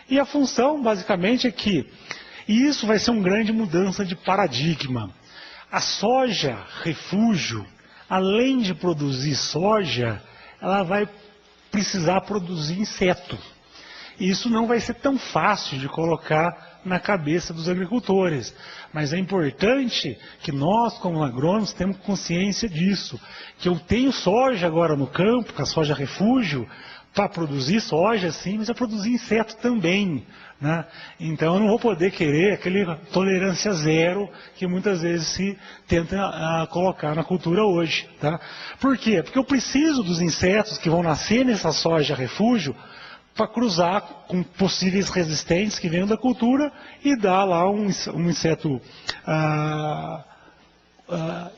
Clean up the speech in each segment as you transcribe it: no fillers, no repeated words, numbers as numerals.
E a função, basicamente, é que, e isso vai ser uma grande mudança de paradigma. A soja refúgio, além de produzir soja, ela vai precisar produzir inseto. E isso não vai ser tão fácil de colocar na cabeça dos agricultores. Mas é importante que nós, como agrônomos, temos consciência disso. Que eu tenho soja agora no campo, com a soja refúgio, para produzir soja, sim, mas para produzir inseto também. Né? Então eu não vou poder querer aquele tolerância zero que muitas vezes se tenta colocar na cultura hoje. Tá? Por quê? Porque eu preciso dos insetos que vão nascer nessa soja refúgio para cruzar com possíveis resistentes que venham da cultura e dar lá um inseto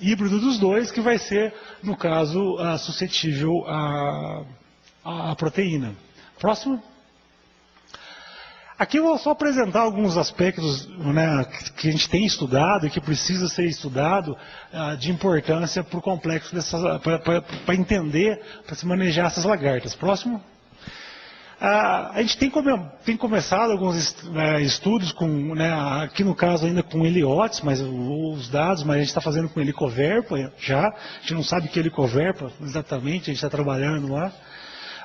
híbrido dos dois, que vai ser, no caso, suscetível à proteína. Próximo. Aqui eu vou só apresentar alguns aspectos, né, que a gente tem estudado e que precisa ser estudado de importância para o complexo, para entender, para se manejar essas lagartas. Próximo. A gente tem começado alguns estudos, né, aqui no caso ainda com heliotes, mas os dados, mas a gente está fazendo com helicoverpa já. A gente não sabe que helicoverpa exatamente, a gente está trabalhando lá.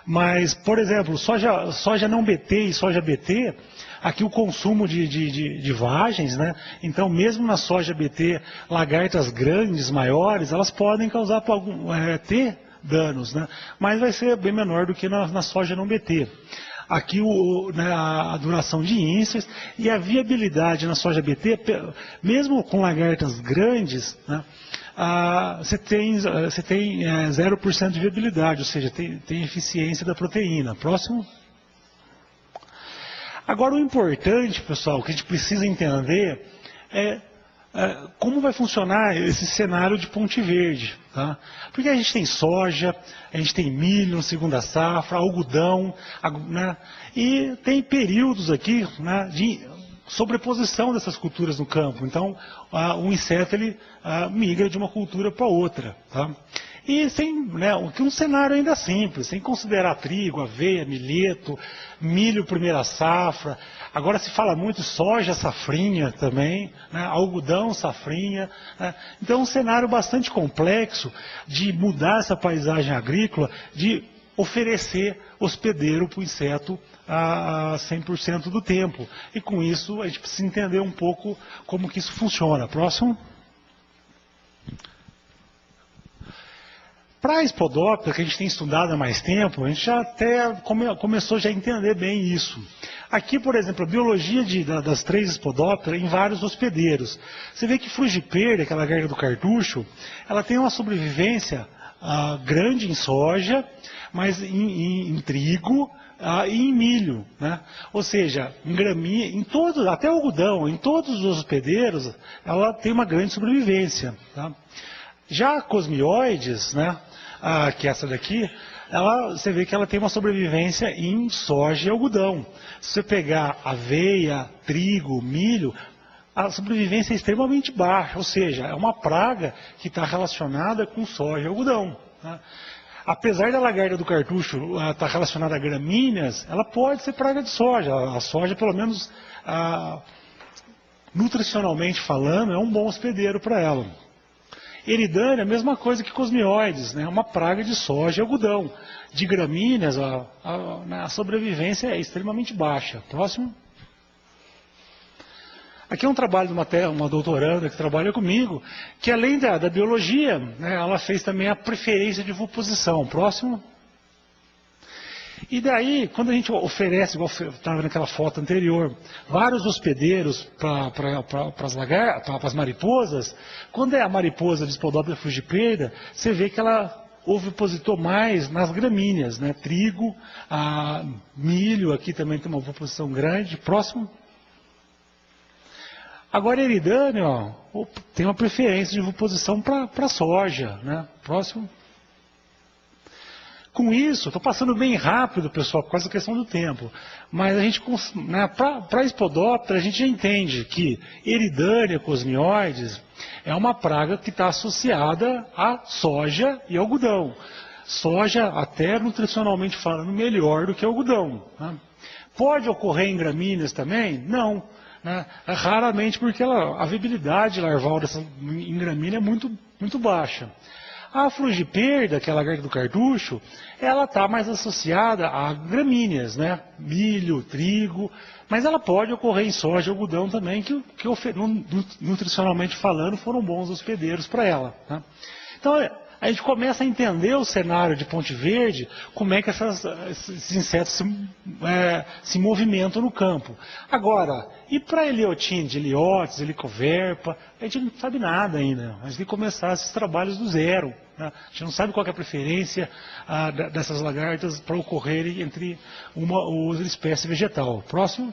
Mas, por exemplo, soja não BT e soja BT, aqui o consumo de vagens, né? Então, mesmo na soja BT, lagartas grandes, maiores, elas podem causar ter danos, né? Mas vai ser bem menor do que na soja não BT. Aqui né, a duração de índices e a viabilidade na soja BT, mesmo com lagartas grandes, né, você tem 0% de viabilidade, ou seja, tem eficiência da proteína. Próximo. Agora o importante, pessoal, que a gente precisa entender é como vai funcionar esse cenário de Ponte Verde. Tá? Porque a gente tem soja, a gente tem milho na segunda safra, algodão, né? E tem períodos aqui, né, de sobreposição dessas culturas no campo. Então, o inseto ele migra de uma cultura para outra. Tá? E sem, né, um cenário ainda simples, sem considerar trigo, aveia, milheto, milho primeira safra. Agora se fala muito soja safrinha também, né, algodão safrinha. Né? Então um cenário bastante complexo de mudar essa paisagem agrícola, de oferecer hospedeiro para o inseto a 100% do tempo. E com isso a gente precisa entender um pouco como que isso funciona. Próximo. Para a Spodoptera, que a gente tem estudado há mais tempo, a gente já até começou já a entender bem isso. Aqui, por exemplo, a biologia das 3 Spodoptera em vários hospedeiros. Você vê que Frugiperia, aquela lagarta do cartucho, ela tem uma sobrevivência grande em soja, mas em trigo e em milho. Né? Ou seja, em graminha, em todos, até o algodão, em todos os hospedeiros, ela tem uma grande sobrevivência. Tá? Já a Cosmioides, né, que é essa daqui, você vê que ela tem uma sobrevivência em soja e algodão. Se você pegar aveia, trigo, milho, a sobrevivência é extremamente baixa, ou seja, é uma praga que está relacionada com soja e algodão. Né? Apesar da lagarta do cartucho estar relacionada a gramíneas, ela pode ser praga de soja. A soja, pelo menos nutricionalmente falando, é um bom hospedeiro para ela. Eridânia, a mesma coisa que Cosmioides, né? Uma praga de soja e algodão. De gramíneas, a sobrevivência é extremamente baixa. Próximo. Aqui é um trabalho de uma doutoranda que trabalha comigo, que além da biologia, né, ela fez também a preferência de ovoposição. Próximo. E daí, quando a gente oferece, igual estava naquela foto anterior, vários hospedeiros para as mariposas, quando é a mariposa de Spodoptera frugipeira, você vê que ela ovipositou mais nas gramíneas, né? Trigo, milho, aqui também tem uma oviposição grande. Próximo. Agora, Eridânia, tem uma preferência de oviposição para soja. Né? Próximo. Com isso, estou passando bem rápido, pessoal, por causa da questão do tempo. Mas a gente, né, para a Spodoptera, a gente já entende que Eridânia Cosmioides é uma praga que está associada a soja e algodão. Soja, até nutricionalmente falando, melhor do que algodão. Né? Pode ocorrer em gramíneas também? Não. Né? Raramente, porque a viabilidade larval em gramínea é muito baixa. A frugiperda, que é a lagarta do carducho, ela está mais associada a gramíneas, né? Milho, trigo, mas ela pode ocorrer em soja e algodão também, que nutricionalmente falando foram bons hospedeiros para ela. Né? Então, a gente começa a entender o cenário de Ponte Verde, como é que esses insetos se movimentam no campo. Agora, e para Eleotinde, Eliotes, Helicoverpa, a gente não sabe nada ainda. A gente tem que começar esses trabalhos do zero. Né? A gente não sabe qual é a preferência dessas lagartas para ocorrerem entre uma ou outra espécie vegetal. Próximo.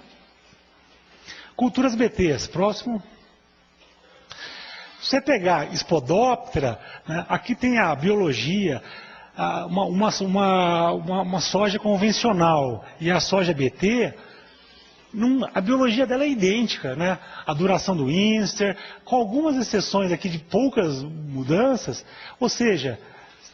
Culturas BTs. Próximo. Se você pegar Spodoptera, né, aqui tem a biologia, uma soja convencional e a soja BT, a biologia dela é idêntica, né? A duração do Inster, com algumas exceções aqui de poucas mudanças, ou seja,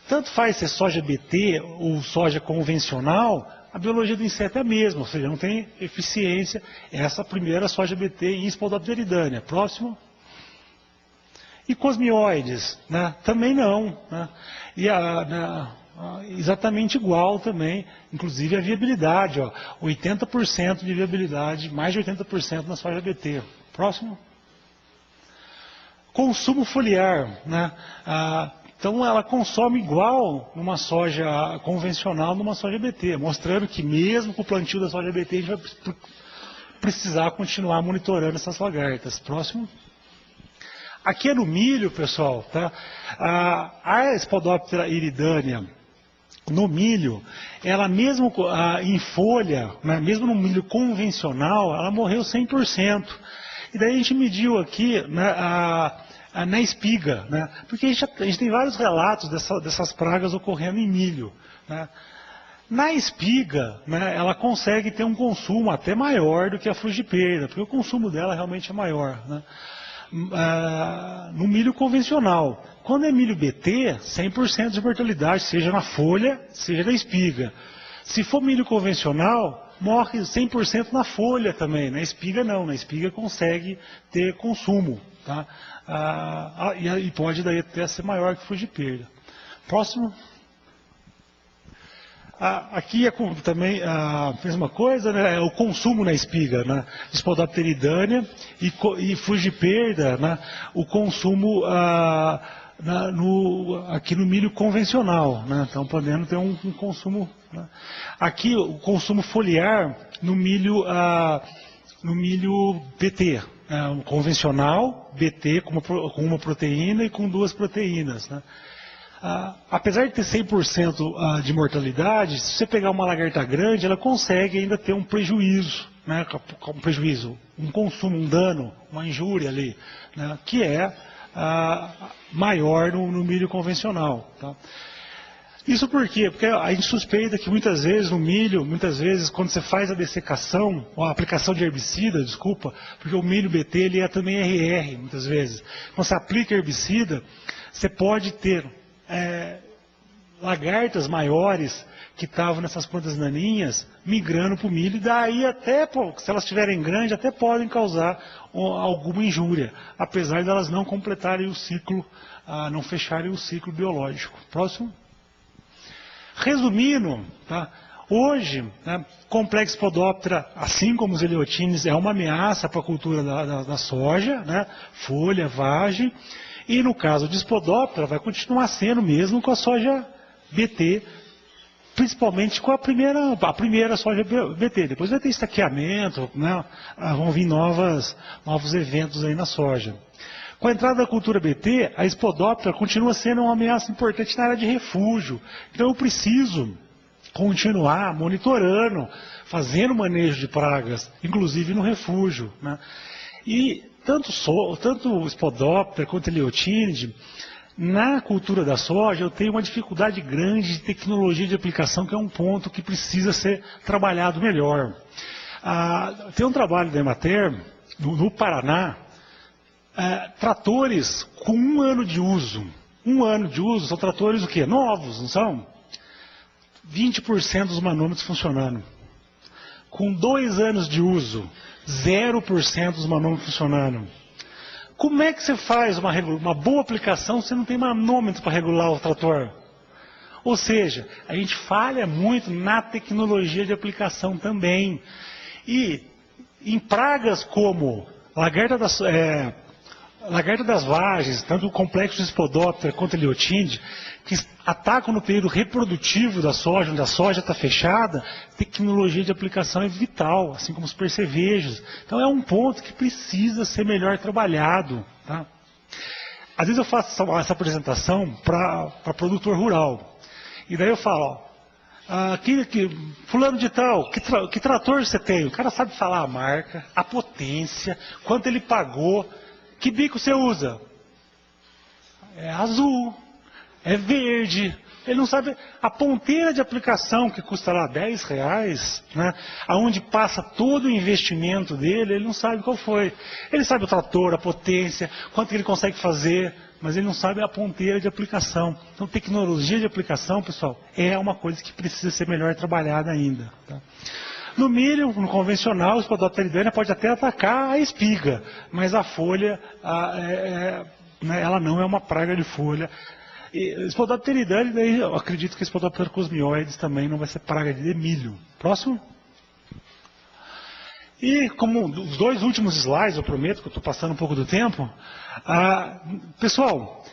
tanto faz ser soja BT ou soja convencional, a biologia do inseto é a mesma, ou seja, não tem eficiência essa primeira soja BT em Spodoptera eridânea. Próximo. E cosmioides, né? Também não. Né? E exatamente igual também, inclusive a viabilidade, ó, 80% de viabilidade, mais de 80% na soja BT. Próximo. Consumo foliar, né? Então ela consome igual numa soja convencional, numa soja BT, mostrando que mesmo com o plantio da soja BT a gente vai precisar continuar monitorando essas lagartas. Próximo. Aqui é no milho, pessoal, tá? A Spodoptera iridânea, no milho, ela mesmo em folha, né, mesmo no milho convencional, ela morreu 100%. E daí a gente mediu aqui, né, na espiga, né, porque a gente tem vários relatos dessas pragas ocorrendo em milho. Né. Na espiga, né, ela consegue ter um consumo até maior do que a frugiperda, porque o consumo dela realmente é maior. Né. No milho convencional. Quando é milho BT, 100% de mortalidade, seja na folha, seja na espiga. Se for milho convencional, morre 100% na folha também. Na espiga não, na espiga consegue ter consumo. Tá? E pode daí até ser maior que frugiperda. Próximo. Aqui é também a mesma coisa, né? É o consumo na espiga, né? Spodoptera eridânea e frugiperda, né? O consumo aqui no milho convencional, né? Então podendo ter um consumo. Né? Aqui o consumo foliar no milho BT, convencional, BT com uma proteína e com 2 proteínas, né? Apesar de ter 100% de mortalidade, se você pegar uma lagarta grande, ela consegue ainda ter um prejuízo, né, um consumo, um dano, uma injúria ali, né, que é maior no milho convencional. Tá? Isso por quê? Porque a gente suspeita que muitas vezes no milho, quando você faz a dessecação, ou a aplicação de herbicida, desculpa, porque o milho BT ele é também RR, muitas vezes. Quando você aplica herbicida, você pode ter lagartas maiores que estavam nessas plantas daninhas migrando para o milho, e daí até, se elas estiverem grandes, até podem causar alguma injúria, apesar de elas não completarem o ciclo, não fecharem o ciclo biológico. Próximo. Resumindo, tá? Hoje, né, Complexo Spodoptera, assim como os Eleotines, é uma ameaça para a cultura da soja, né, folha, vagem. E no caso de Spodoptera, vai continuar sendo mesmo com a soja BT, principalmente com a primeira soja BT. Depois vai ter estaqueamento, né? Vão vir novos eventos aí na soja. Com a entrada da cultura BT, a Spodoptera continua sendo uma ameaça importante na área de refúgio. Então eu preciso continuar monitorando, fazendo manejo de pragas, inclusive no refúgio. Né? E tanto o Spodoptera quanto a Eleotínide, na cultura da soja, eu tenho uma dificuldade grande de tecnologia de aplicação, que é um ponto que precisa ser trabalhado melhor. Tem um trabalho da Emater, no Paraná, tratores com 1 ano de uso. 1 ano de uso, são tratores o quê? Novos, não são? 20% dos manômetros funcionando. com 2 anos de uso, 0% dos manômetros funcionando. Como é que você faz uma boa aplicação se não tem manômetro para regular o trator? Ou seja, a gente falha muito na tecnologia de aplicação também. E em pragas como lagarta das vagens, tanto o complexo de Spodoptera quanto a Liotinde, que atacam no período reprodutivo da soja, onde a soja está fechada, tecnologia de aplicação é vital, assim como os percevejos. Então é um ponto que precisa ser melhor trabalhado. Tá? Às vezes eu faço essa apresentação para produtor rural. E daí eu falo, fulano de tal, que trator você tem? O cara sabe falar a marca, a potência, quanto ele pagou, que bico você usa? É azul, é verde. Ele não sabe a ponteira de aplicação que custa lá R$10, né? Aonde passa todo o investimento dele, ele não sabe qual foi. Ele sabe o trator, a potência, quanto que ele consegue fazer, mas ele não sabe a ponteira de aplicação. Então, tecnologia de aplicação, pessoal, é uma coisa que precisa ser melhor trabalhada ainda. Tá? No milho, no convencional, o Spodoptera eridana pode até atacar a espiga, mas a folha, ela não é uma praga de folha. Spodoptera eridana, daí eu acredito que Spodoptera cosmioides também não vai ser praga de milho. Próximo. E como os 2 últimos slides, eu prometo que eu estou passando um pouco do tempo, pessoal,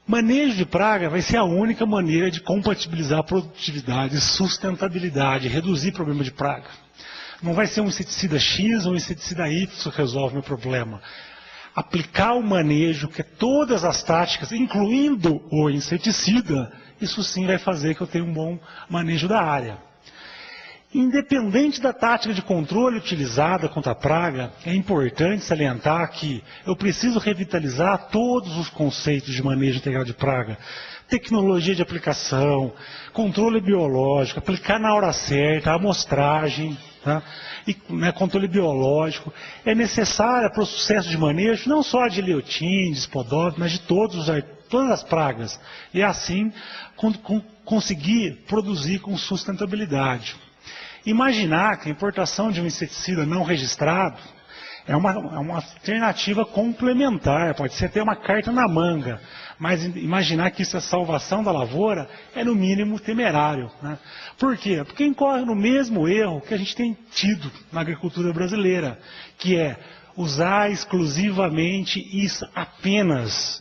manejo de praga vai ser a única maneira de compatibilizar produtividade, sustentabilidade, reduzir problema de praga. Não vai ser um inseticida X ou um inseticida Y que resolve o meu problema. Aplicar o manejo, que é todas as táticas, incluindo o inseticida, isso sim vai fazer que eu tenha um bom manejo da área. Independente da tática de controle utilizada contra a praga, é importante salientar que eu preciso revitalizar todos os conceitos de manejo integral de praga. Tecnologia de aplicação, controle biológico, aplicar na hora certa, amostragem, tá? E, controle biológico. É necessária para o sucesso de manejo, não só de Liotinde, de Spodoptera, mas de todas as pragas. E assim, conseguir produzir com sustentabilidade. Imaginar que a importação de um inseticida não registrado é uma alternativa complementar, pode ser até uma carta na manga, mas imaginar que isso é salvação da lavoura é no mínimo temerário. Né? Por quê? Porque incorre no mesmo erro que a gente tem tido na agricultura brasileira, que é usar exclusivamente isso apenas,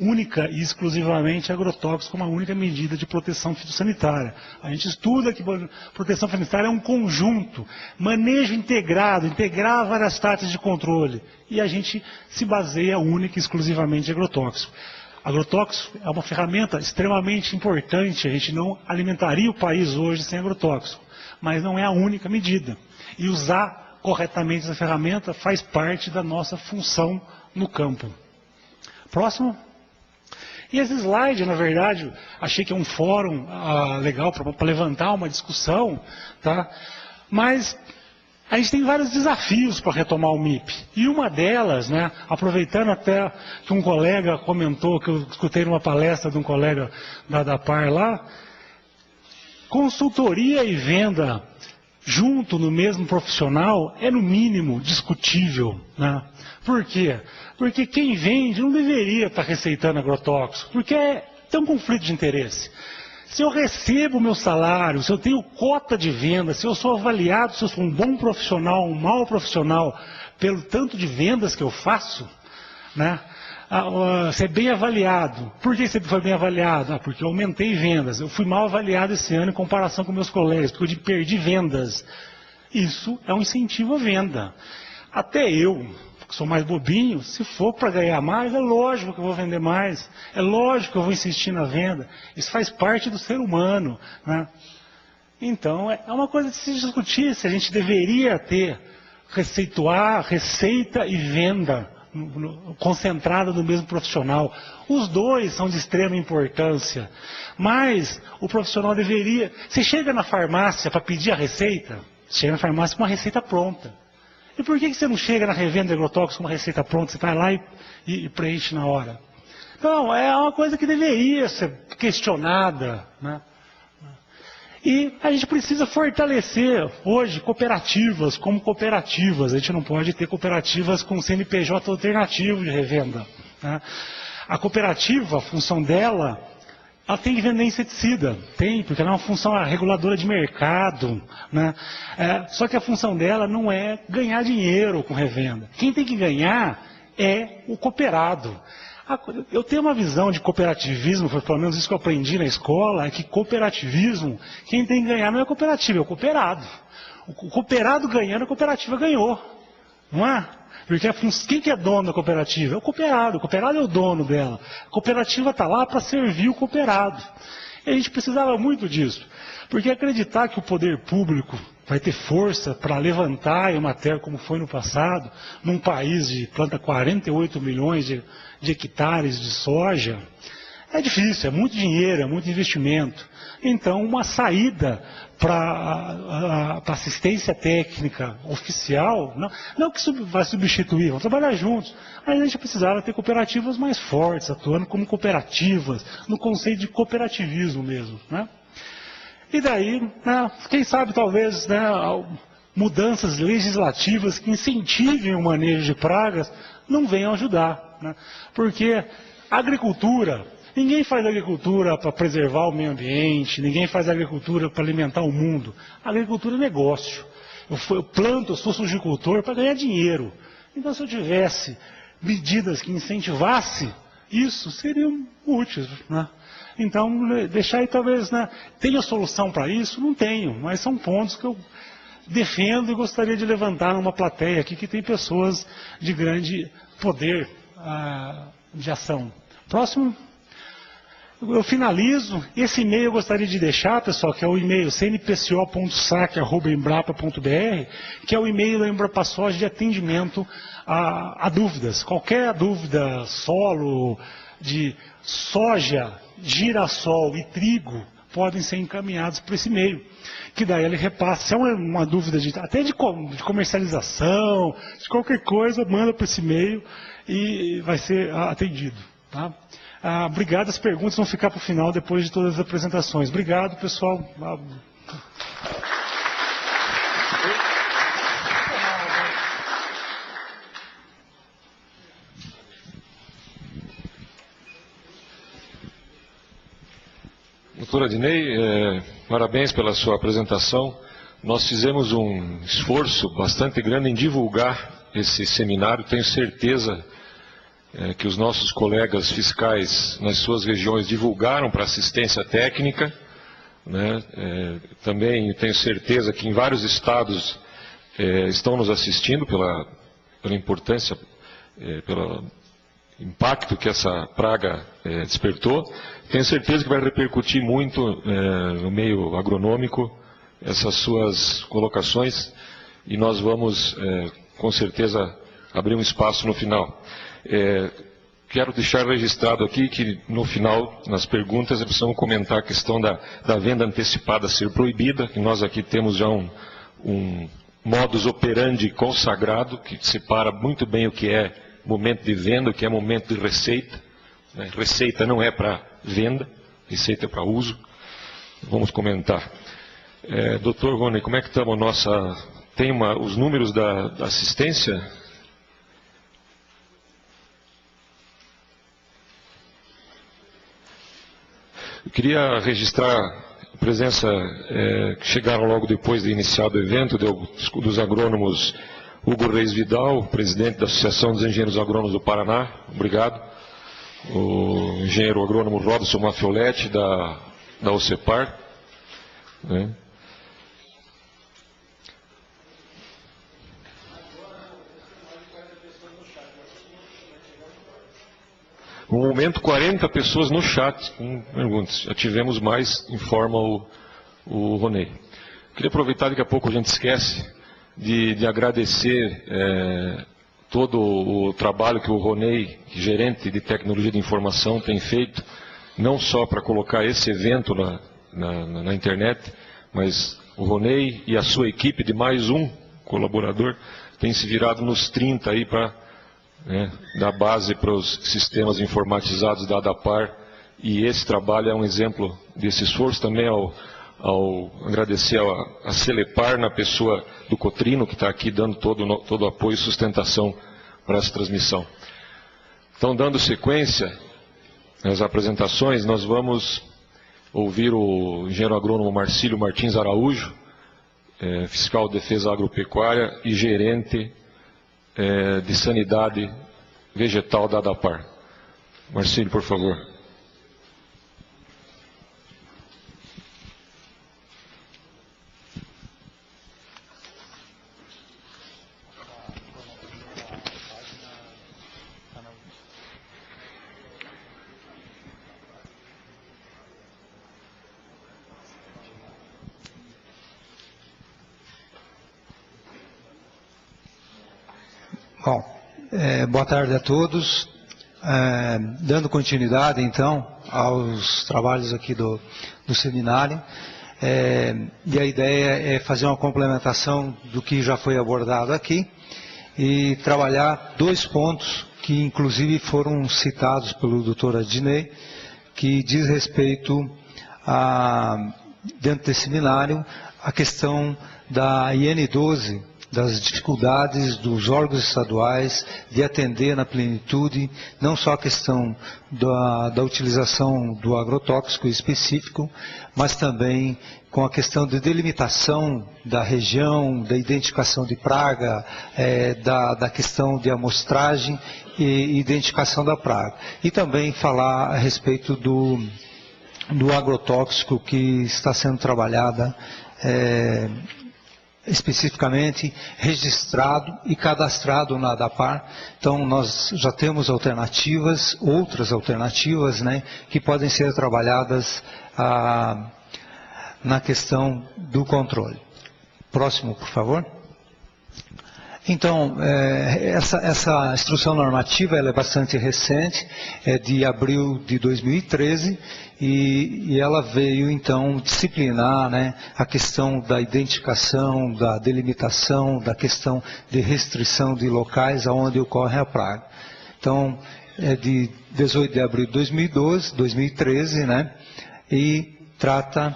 única e exclusivamente agrotóxicos como a única medida de proteção fitossanitária. A gente estuda que proteção fitossanitária é um conjunto, manejo integrado, integrar várias táticas de controle. E a gente se baseia única e exclusivamente em agrotóxico. Agrotóxico é uma ferramenta extremamente importante, a gente não alimentaria o país hoje sem agrotóxico, mas não é a única medida. E usar corretamente essa ferramenta faz parte da nossa função no campo. Próximo. E esse slide, na verdade, achei que é um fórum legal para levantar uma discussão, tá? Mas a gente tem vários desafios para retomar o MIP. E uma delas, né, aproveitando até que um colega comentou, que eu escutei numa palestra de um colega da PAR lá, consultoria e venda junto no mesmo profissional é no mínimo discutível, né? Por quê? Porque quem vende não deveria estar receitando agrotóxico, porque tem um conflito de interesse. Se eu recebo o meu salário, se eu tenho cota de venda, se eu sou avaliado, se eu sou um bom profissional, um mau profissional, pelo tanto de vendas que eu faço, né? Ser bem avaliado. Por que você foi bem avaliado? Porque eu aumentei vendas. Eu fui mal avaliado esse ano em comparação com meus colegas, porque eu perdi vendas. Isso é um incentivo à venda. Até eu, que sou mais bobinho, se for para ganhar mais, é lógico que eu vou vender mais. É lógico que eu vou insistir na venda. Isso faz parte do ser humano, né? Então, é uma coisa de se discutir se a gente deveria ter receita e venda concentrada no mesmo profissional. Os dois são de extrema importância, mas o profissional deveria... Você chega na farmácia para pedir a receita, você chega na farmácia com uma receita pronta. E por que você não chega na revenda de agrotóxicos com uma receita pronta, você vai lá e preenche na hora? Então, é uma coisa que deveria ser questionada, né? E a gente precisa fortalecer hoje cooperativas como cooperativas. A gente não pode ter cooperativas com CNPJ alternativo de revenda, né? A cooperativa, a função dela, ela tem que vender inseticida, tem, porque ela é uma função reguladora de mercado, né? Só que a função dela não é ganhar dinheiro com revenda. Quem tem que ganhar é o cooperado. Eu tenho uma visão de cooperativismo, foi pelo menos isso que eu aprendi na escola, é que cooperativismo, quem tem que ganhar não é a cooperativa, é o cooperado. O cooperado ganhando, a cooperativa ganhou, não é? Porque quem que é dono da cooperativa? É o cooperado é o dono dela. A cooperativa está lá para servir o cooperado. E a gente precisava muito disso, porque acreditar que o poder público vai ter força para levantar uma terra como foi no passado, num país que planta 48 milhões de hectares de soja, é difícil, é muito dinheiro, é muito investimento. Então, uma saída para assistência técnica oficial, não que vai substituir, vão trabalhar juntos, mas a gente precisava ter cooperativas mais fortes, atuando como cooperativas, no conceito de cooperativismo mesmo, né? E daí, né, quem sabe talvez, né, mudanças legislativas que incentivem o manejo de pragas não venham ajudar, né? Porque a agricultura, ninguém faz agricultura para preservar o meio ambiente, ninguém faz agricultura para alimentar o mundo. A agricultura é negócio. Eu planto, eu sou sujicultor para ganhar dinheiro. Então, se eu tivesse medidas que incentivassem isso, seriam úteis, né? Então, deixar aí talvez, né, tenha solução para isso? Não tenho, mas são pontos que eu defendo e gostaria de levantar numa plateia aqui que tem pessoas de grande poder de ação. Próximo. Eu finalizo. Esse e-mail eu gostaria de deixar, pessoal, que é o e-mail cnpco.sac@embrapa.br, que é o e-mail da Embrapasoja de atendimento a dúvidas. Qualquer dúvida, solo, de soja, girassol e trigo, podem ser encaminhados para esse e-mail, que daí ele repassa. Se é uma dúvida até de comercialização, de qualquer coisa, manda para esse e-mail e vai ser atendido, tá? Obrigado, as perguntas vão ficar para o final, depois de todas as apresentações. Obrigado, pessoal. Doutor Adnei, parabéns pela sua apresentação. Nós fizemos um esforço bastante grande em divulgar esse seminário. Tenho certeza que os nossos colegas fiscais nas suas regiões divulgaram para assistência técnica, né? Também tenho certeza que em vários estados estão nos assistindo pela importância, pelo impacto que essa praga despertou. Tenho certeza que vai repercutir muito no meio agronômico essas suas colocações e nós vamos, com certeza, abrir um espaço no final. Quero deixar registrado aqui que no final, nas perguntas, precisamos comentar a questão da venda antecipada ser proibida, que nós aqui temos já um modus operandi consagrado, que separa muito bem o que é momento de venda, o que é momento de receita. Receita não é para venda, receita é para uso. Vamos comentar. Doutor Rony, como é que estamos tem os números da assistência? Eu queria registrar a presença que chegaram logo depois de iniciado o evento, dos agrônomos Hugo Reis Vidal, presidente da Associação dos Engenheiros Agrônomos do Paraná, obrigado. O engenheiro agrônomo Robson Mafioletti, da OCEPAR, né? No momento, 40 pessoas no chat com perguntas. Já tivemos mais, informa o Ronei. Queria aproveitar, daqui a pouco a gente esquece, de agradecer todo o trabalho que o Ronei, gerente de tecnologia de informação, tem feito, não só para colocar esse evento na internet, mas o Ronei e a sua equipe de mais um colaborador têm se virado nos 30 aí para dar base para os sistemas informatizados da ADAPAR, e esse trabalho é um exemplo desse esforço. Também ao ao agradecer a Celepar, na pessoa do Cotrino, que está aqui dando todo o apoio e sustentação para essa transmissão. Então, dando sequência às apresentações, nós vamos ouvir o engenheiro agrônomo Marcílio Martins Araújo, fiscal de defesa agropecuária e gerente de sanidade vegetal da ADAPAR. Marcílio, por favor. Bom, boa tarde a todos. Dando continuidade, então, aos trabalhos aqui do seminário, e a ideia é fazer uma complementação do que já foi abordado aqui e trabalhar 2 pontos que, inclusive, foram citados pelo Dr. Adinei, que diz respeito, dentro desse seminário, a questão da IN12, das dificuldades dos órgãos estaduais de atender na plenitude, não só a questão da utilização do agrotóxico específico, mas também com a questão de delimitação da região, da identificação de praga, da questão de amostragem e identificação da praga. E também falar a respeito do agrotóxico que está sendo trabalhada especificamente registrado e cadastrado na ADAPAR. Então, nós já temos outras alternativas, né, que podem ser trabalhadas na questão do controle. Próximo, por favor. Então, essa instrução normativa ela é bastante recente, é de abril de 2013, e ela veio, então, disciplinar, né, a questão da identificação, da delimitação, da questão de restrição de locais onde ocorre a praga. Então, é de 18 de abril de 2013, né, e trata,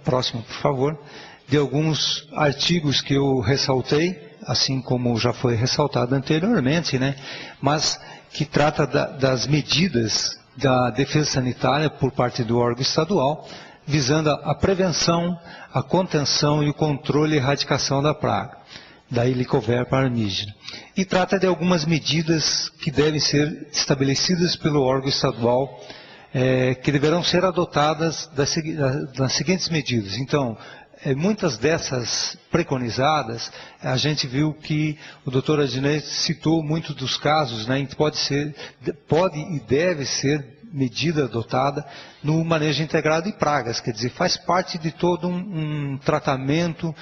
próximo, por favor, de alguns artigos que eu ressaltei, assim como já foi ressaltado anteriormente, né, mas que trata das medidas da defesa sanitária por parte do órgão estadual, visando a prevenção, a contenção e o controle e erradicação da praga, da Helicoverpa armígena. E trata de algumas medidas que devem ser estabelecidas pelo órgão estadual, que deverão ser adotadas das seguintes medidas. Então, muitas dessas preconizadas, a gente viu que o doutor Adinei citou muitos dos casos, né, pode e deve ser medida adotada no manejo integrado de pragas, quer dizer, faz parte de todo um tratamento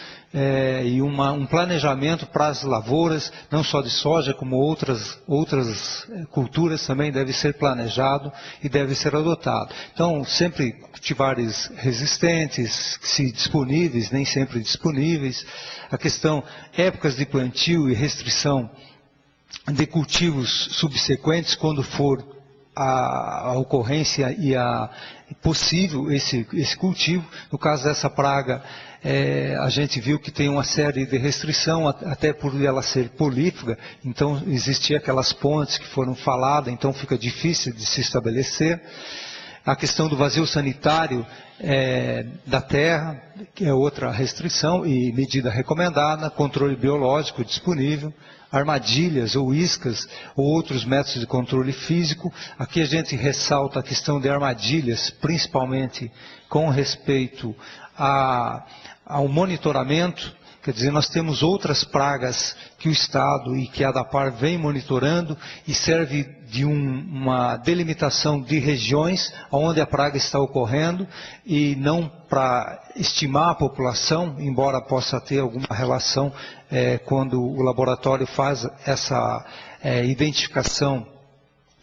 e um planejamento para as lavouras, não só de soja, como outras culturas também deve ser planejado e deve ser adotado. Então, sempre cultivares resistentes, se disponíveis, nem sempre disponíveis, a questão épocas de plantio e restrição de cultivos subsequentes, quando for a ocorrência e possível esse cultivo. No caso dessa praga, a gente viu que tem uma série de restrição, até por ela ser polífaga, então existiam aquelas pontes que foram faladas, então fica difícil de se estabelecer. A questão do vazio sanitário da terra, que é outra restrição e medida recomendada, controle biológico disponível, armadilhas ou iscas ou outros métodos de controle físico. Aqui a gente ressalta a questão de armadilhas, principalmente com respeito ao monitoramento. Quer dizer, nós temos outras pragas que o Estado e que a ADAPAR vem monitorando e serve de uma delimitação de regiões onde a praga está ocorrendo e não para estimar a população, embora possa ter alguma relação quando o laboratório faz essa identificação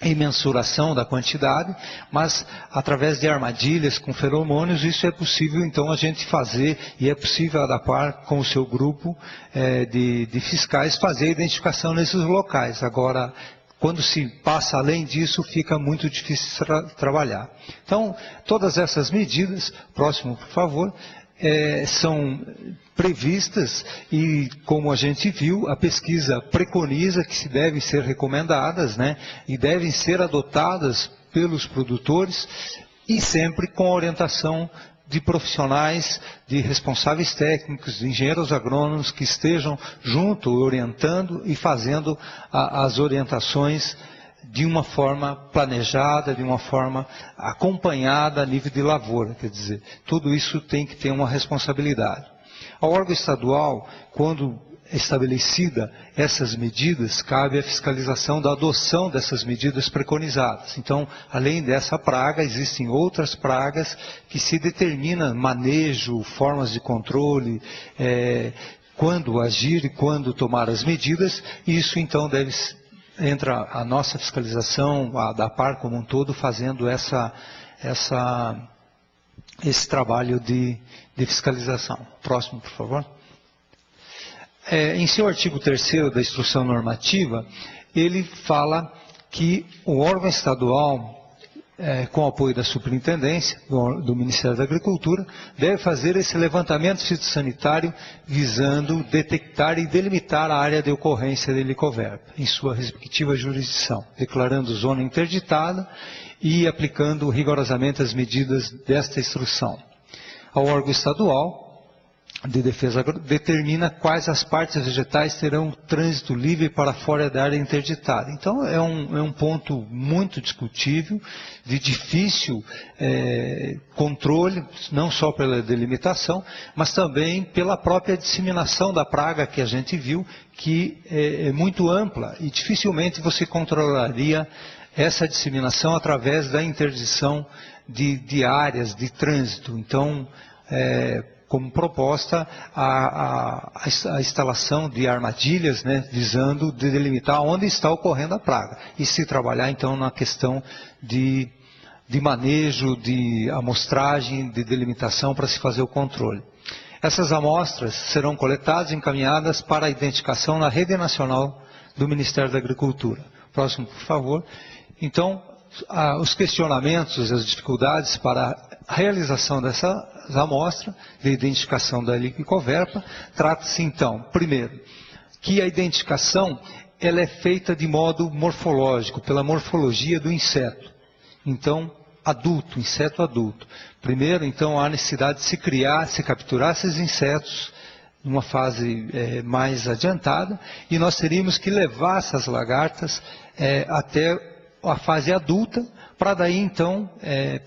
e mensuração da quantidade, mas através de armadilhas com feromônios, isso é possível então a gente fazer, e é possível a ADAPAR com o seu grupo de fiscais fazer a identificação nesses locais. Agora, quando se passa além disso, fica muito difícil trabalhar. Então, todas essas medidas, próximo por favor, são previstas e, como a gente viu, a pesquisa preconiza que se devem ser recomendadas, né, e devem ser adotadas pelos produtores e sempre com orientação de profissionais, de responsáveis técnicos, de engenheiros agrônomos que estejam junto, orientando e fazendo as orientações de uma forma planejada, de uma forma acompanhada a nível de lavoura. Quer dizer, tudo isso tem que ter uma responsabilidade. Ao órgão estadual, quando estabelecida essas medidas, cabe a fiscalização da adoção dessas medidas preconizadas. Então, além dessa praga, existem outras pragas que se determinam manejo, formas de controle, quando agir e quando tomar as medidas, e isso então entra a nossa fiscalização, a da APAR como um todo, fazendo esse trabalho de fiscalização. Próximo, por favor. Em seu artigo 3º da Instrução Normativa, ele fala que o órgão estadual, com apoio da Superintendência, do Ministério da Agricultura, deve fazer esse levantamento fitossanitário visando detectar e delimitar a área de ocorrência da helicoverpa em sua respectiva jurisdição, declarando zona interditada e aplicando rigorosamente as medidas desta instrução. Ao órgão estadual de defesa determina quais as partes vegetais terão trânsito livre para fora da área interditada. Então é um ponto muito discutível, de difícil controle, não só pela delimitação, mas também pela própria disseminação da praga que a gente viu, que é muito ampla e dificilmente você controlaria essa disseminação através da interdição de áreas de trânsito. Então, como proposta a instalação de armadilhas, né, visando delimitar onde está ocorrendo a praga. E se trabalhar, então, na questão de manejo, de amostragem, de delimitação para se fazer o controle. Essas amostras serão coletadas e encaminhadas para a identificação na rede nacional do Ministério da Agricultura. Próximo, por favor. Então, os questionamentos, as dificuldades para a realização dessa amostra de identificação da helicoverpa, trata-se então, primeiro, que a identificação ela é feita de modo morfológico, pela morfologia do inseto. Então, adulto, inseto adulto. Primeiro, então, há necessidade de se capturar esses insetos numa fase mais adiantada, e nós teríamos que levar essas lagartas até a fase adulta, para daí então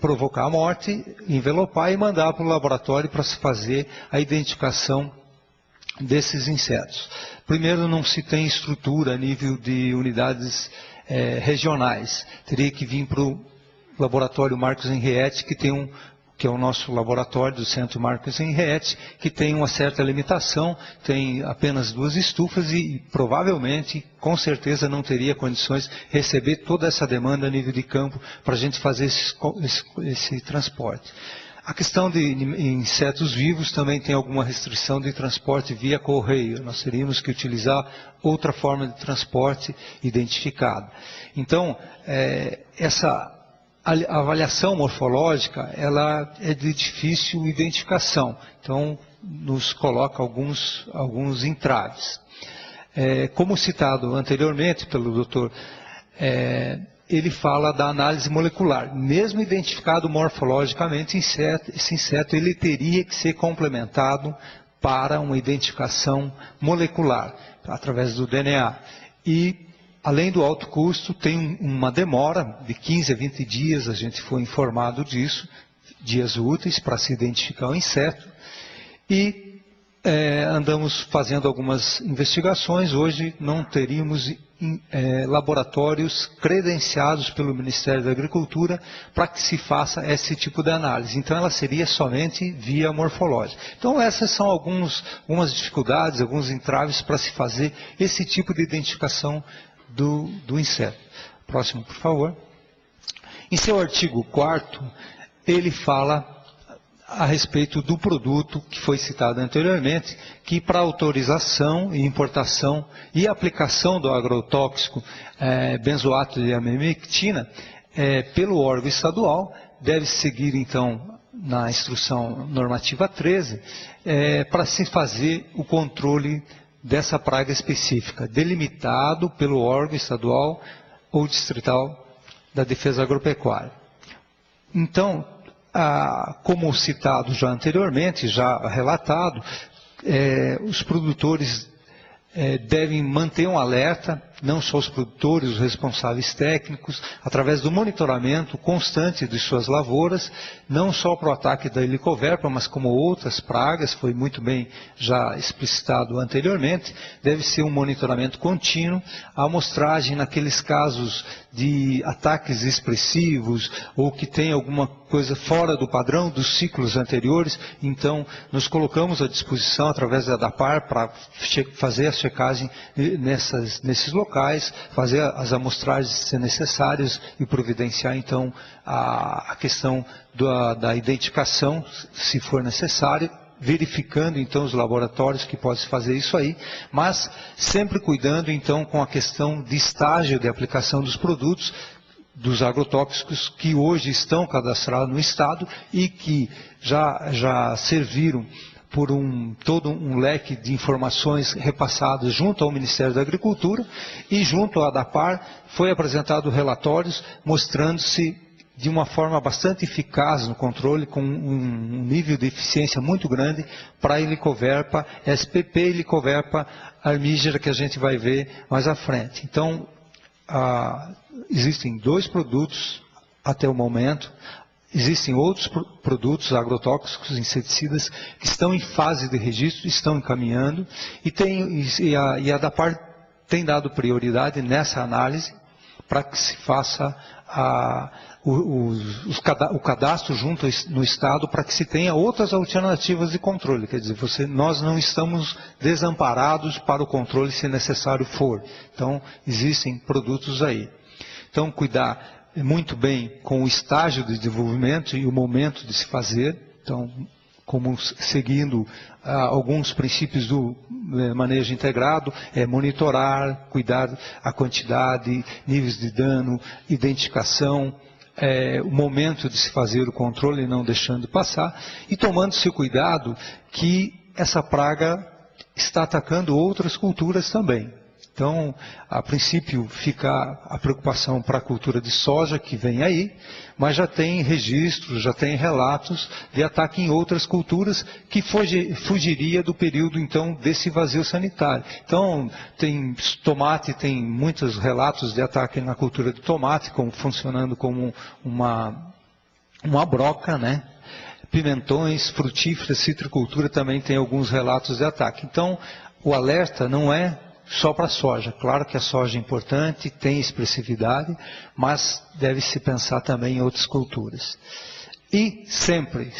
provocar a morte, envelopar e mandar para o laboratório para se fazer a identificação desses insetos. Primeiro, não se tem estrutura a nível de unidades regionais. Teria que vir para o laboratório Marcos Henriette, que é o nosso laboratório do Centro Marcos Henriette, que tem uma certa limitação, tem apenas 2 estufas e provavelmente, com certeza, não teria condições de receber toda essa demanda a nível de campo para a gente fazer esse transporte. A questão de insetos vivos também tem alguma restrição de transporte via correio. Nós teríamos que utilizar outra forma de transporte identificada. Então, a avaliação morfológica, ela é de difícil identificação, então nos coloca alguns entraves. Como citado anteriormente pelo doutor, ele fala da análise molecular. Mesmo identificado morfologicamente, esse inseto ele teria que ser complementado para uma identificação molecular, através do DNA. E além do alto custo, tem uma demora de 15 a 20 dias, a gente foi informado disso, dias úteis para se identificar o inseto. E andamos fazendo algumas investigações. Hoje não teríamos laboratórios credenciados pelo Ministério da Agricultura para que se faça esse tipo de análise. Então ela seria somente via morfológica. Então essas são algumas dificuldades, alguns entraves para se fazer esse tipo de identificação do inseto. Próximo, por favor. Em seu artigo 4º, ele fala a respeito do produto que foi citado anteriormente, que para autorização e importação e aplicação do agrotóxico benzoato de amimectina pelo órgão estadual, deve seguir então na instrução normativa 13, para se fazer o controle dessa praga específica, delimitado pelo órgão estadual ou distrital da defesa agropecuária. Então, como citado já anteriormente, já relatado, os produtores devem manter um alerta, não só os produtores, os responsáveis técnicos, através do monitoramento constante de suas lavouras, não só para o ataque da helicoverpa, mas como outras pragas, foi muito bem já explicitado anteriormente, deve ser um monitoramento contínuo, a amostragem naqueles casos de ataques expressivos, ou que tem alguma coisa fora do padrão dos ciclos anteriores, então nos colocamos à disposição através da ADAPAR para fazer a checagem nesses locais, fazer as amostragens se necessárias e providenciar então a questão da identificação, se for necessário, verificando então os laboratórios que podem fazer isso aí, mas sempre cuidando então com a questão de estágio de aplicação dos produtos, dos agrotóxicos que hoje estão cadastrados no Estado e que já serviram por todo um leque de informações repassadas junto ao Ministério da Agricultura e junto à ADAPAR foi apresentado relatórios mostrando-se de uma forma bastante eficaz no controle, com um nível de eficiência muito grande para a helicoverpa, SPP e helicoverpa armígera que a gente vai ver mais à frente. Então, existem 2 produtos até o momento. Existem outros produtos agrotóxicos, inseticidas, que estão em fase de registro, estão encaminhando, e a ADAPAR tem dado prioridade nessa análise para que se faça o cadastro junto no Estado para que se tenha outras alternativas de controle. Quer dizer, nós não estamos desamparados para o controle se necessário for. Então, existem produtos aí. Então, cuidar muito bem com o estágio de desenvolvimento e o momento de se fazer, então, como seguindo alguns princípios do manejo integrado, monitorar, cuidar a quantidade, níveis de dano, identificação, o momento de se fazer o controle, não deixando passar, e tomando-se o cuidado que essa praga está atacando outras culturas também. Então, a princípio fica a preocupação para a cultura de soja que vem aí, mas já tem registros, já tem relatos de ataque em outras culturas que fugiria do período então desse vazio sanitário. Então, tomate tem muitos relatos de ataque na cultura de tomate, funcionando como uma broca, né? Pimentões, frutíferas, citricultura também tem alguns relatos de ataque. Então, o alerta não é só para a soja. Claro que a soja é importante, tem expressividade, mas deve-se pensar também em outras culturas. E sempre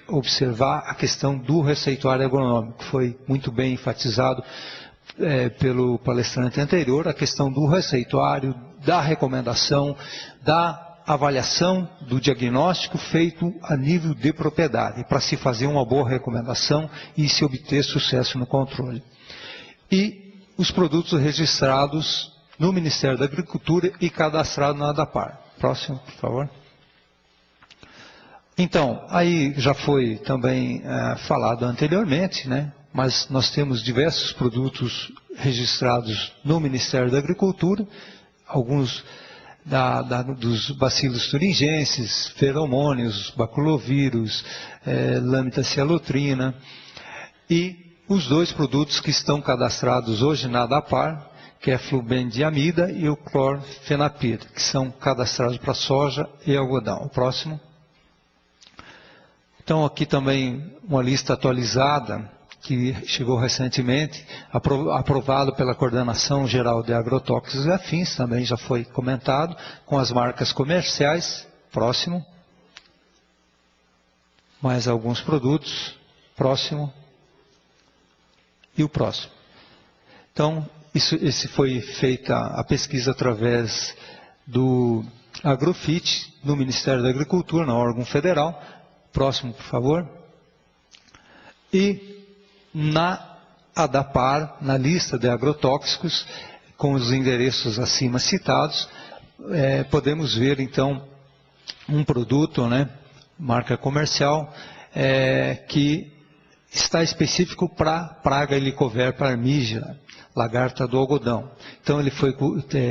observar a questão do receituário agronômico, que foi muito bem enfatizado pelo palestrante anterior, a questão do receituário, da recomendação, da avaliação do diagnóstico feito a nível de propriedade, para se fazer uma boa recomendação e se obter sucesso no controle. E os produtos registrados no Ministério da Agricultura e cadastrados na ADAPAR. Próximo, por favor. Então, aí já foi também falado anteriormente, né? Mas nós temos diversos produtos registrados no Ministério da Agricultura, alguns dos bacilos thuringienses, feromônios, baculovírus, lâmina cialotrina, e os 2 produtos que estão cadastrados hoje na ADAPAR, que é flubendiamida e o clorfenapir, que são cadastrados para soja e algodão. O próximo. Então, aqui também uma lista atualizada, que chegou recentemente, aprovado pela Coordenação Geral de Agrotóxicos e Afins, também já foi comentado, com as marcas comerciais. Próximo. Mais alguns produtos. Próximo. E o próximo. Então, esse foi feita a pesquisa através do Agrofit, no Ministério da Agricultura, no órgão federal. Próximo, por favor. E na ADAPAR, na lista de agrotóxicos, com os endereços acima citados, podemos ver então um produto, né, marca comercial, que está específico para praga Helicoverpa armígera, lagarta do algodão. Então ele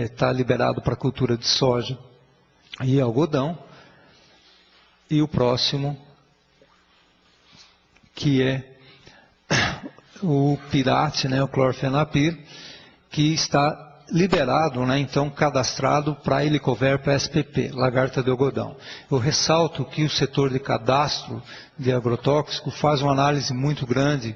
está liberado para cultura de soja e algodão. E o próximo, que é o pirate, né, o clorfenapir, que está liberado, né, então cadastrado para Helicoverpa spp, lagarta de algodão. Eu ressalto que o setor de cadastro de agrotóxico faz uma análise muito grande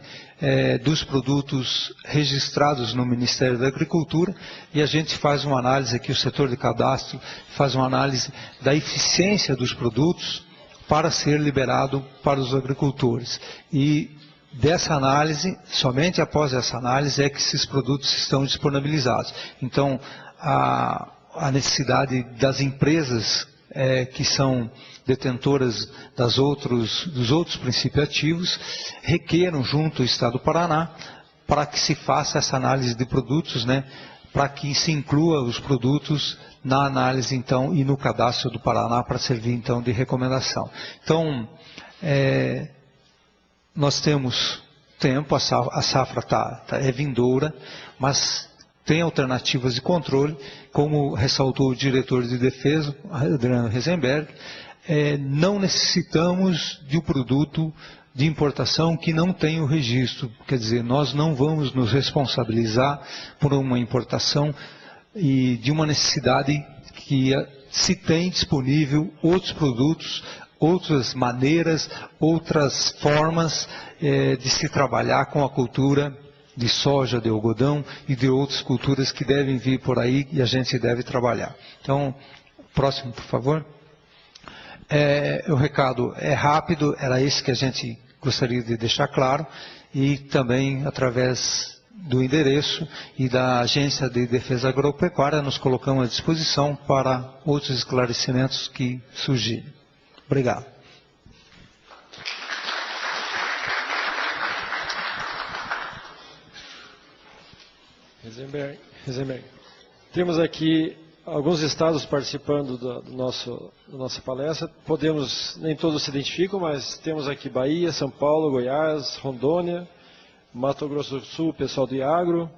dos produtos registrados no Ministério da Agricultura, e a gente faz uma análise aqui, o setor de cadastro faz uma análise da eficiência dos produtos para ser liberado para os agricultores. E dessa análise, somente após essa análise é que esses produtos estão disponibilizados. Então, a necessidade das empresas que são detentoras dos outros princípios ativos requeram junto ao Estado do Paraná para que se faça essa análise de produtos, né, para que se inclua os produtos na análise então e no cadastro do Paraná para servir então de recomendação. Então, nós temos tempo, a safra é vindoura, mas tem alternativas de controle, como ressaltou o diretor de defesa, Adriano Reisenberg. Não necessitamos de um produto de importação que não tenha o registro, quer dizer, nós não vamos nos responsabilizar por uma importação e de uma necessidade que se tem disponível outros produtos, outras maneiras, outras formas de se trabalhar com a cultura de soja, de algodão e de outras culturas que devem vir por aí e a gente deve trabalhar. Então, próximo, por favor. O recado é rápido, era esse que a gente gostaria de deixar claro, e também através do endereço e da Agência de Defesa Agropecuária nos colocamos à disposição para outros esclarecimentos que surgirem. Obrigado. Reisenberg. Temos aqui alguns estados participando da nossa palestra. Nem todos se identificam, mas temos aqui Bahia, São Paulo, Goiás, Rondônia, Mato Grosso do Sul, pessoal do Iagro,